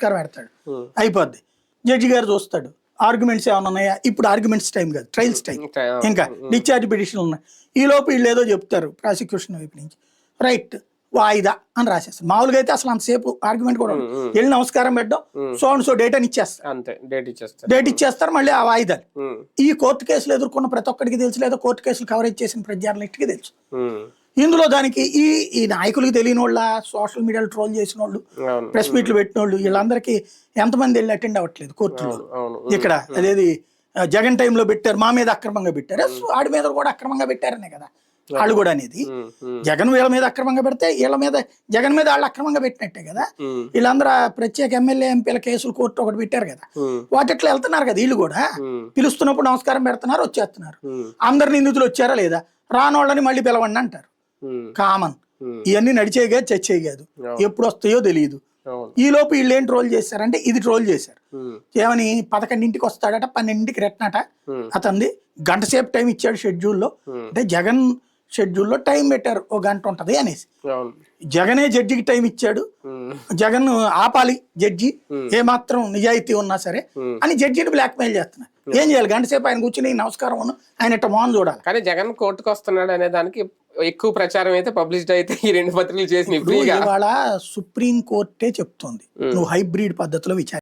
నమస్కారం పెడతాడు, అయిపోద్ది. జడ్జి గారు చూస్తాడు ఆర్గ్యుమెంట్స్ ఏమైనా ఉన్నాయా, ఇప్పుడు ఆర్గ్యుమెంట్స్ టైం కాదు, ట్రయల్స్ టైం, ఇంకా డిశ్చార్జ్ పిటిషన్లు ఉన్నాయి. ఈ లోపు వీళ్ళు ఏదో చెప్తారు ప్రాసిక్యూషన్ వైపు నుంచి, రైట్ వాయిదా అని రాసేస్తారు. మామూలుగా అయితే అసలు అంతసేపు ఆర్గ్యుమెంట్ కూడా వెళ్ళి నమస్కారం పెట్టడం, సో అండ్ సో డేట్ అని ఇచ్చేస్తారు, డేట్ ఇచ్చేస్తారు, మళ్ళీ ఆ వాయిదాలు. ఈ కోర్టు కేసులు ఎదుర్కొన్న ప్రతి ఒక్కరికి తెలుసు, లేదా కోర్టు కేసులు కవరేజ్ చేసిన ప్రతి జర్నలిస్ట్కి తెలుసు. ఇందులో దానికి ఈ నాయకులకి తెలియని వాళ్ళ, సోషల్ మీడియాలో ట్రోల్ చేసిన వాళ్ళు, ప్రెస్ మీట్లు పెట్టిన వాళ్ళు, వీళ్ళందరికీ ఎంతమంది వెళ్ళి అటెండ్ అవ్వట్లేదు కోర్టులో. ఇక్కడ అదేది జగన్ టైంలో పెట్టారు, మా మీద అక్రమంగా పెట్టారు, వాడి మీద కూడా అక్రమంగా పెట్టారనే కదా వాళ్ళు కూడా అనేది. జగన్ వీళ్ళ మీద అక్రమంగా పెడితే వీళ్ళ మీద, జగన్ మీద వాళ్ళు అక్రమంగా పెట్టినట్టే కదా. వీళ్ళందరూ ప్రత్యేక ఎమ్మెల్యే ఎంపీల కేసులు కోర్టు ఒకటి పెట్టారు కదా, వాటిట్లో వెళ్తున్నారు కదా వీళ్ళు కూడా. పిలుస్తున్నప్పుడు నమస్కారం పెడుతున్నారు, వచ్చేస్తున్నారు. అందరు నిందితులు వచ్చారా లేదా, రానోళ్ళని మళ్ళీ పిలవండి అంటారు. కామన్, ఇవన్నీ నడిచే కాదు, చచ్చే కాదు, ఎప్పుడు వస్తాయో తెలియదు. ఈ లోపు వీళ్ళు ఏం ట్రోల్ చేశారంటే ఇది ట్రోల్ చేశారు. ఏమని 11ంటికి వస్తాడట, 12ంటికి రెట్నట, అతనిది గంట సేపు టైం ఇచ్చాడు షెడ్యూల్లో. అంటే జగన్ షెడ్యూల్లో టైం పెట్టారు, 1 గంట ఉంటది అనేసి. జగనే జడ్జికి టైం ఇచ్చాడు, జగన్ ఆపాలి జడ్జి ఏమాత్రం నిజాయితీ ఉన్నా సరే అని జడ్జిని బ్లాక్ మెయిల్ చేస్తున్నారు. ఏం చేయాలి, గంట సేపు ఆయన కూర్చుని నమస్కారం ఆయన ఇట్ట మోహన్ చూడాలి. కానీ జగన్ కోర్టుకు వస్తున్నాడు అనే దానికి ఎక్కువ ప్రచారం అయితే పబ్లిష్డ్ అయితే ఈ 2 పత్రికలు చేసిన. ఇవాళ సుప్రీం కోర్టే చెప్తోంది నువ్వు హైబ్రిడ్ పద్ధతిలో విచారణ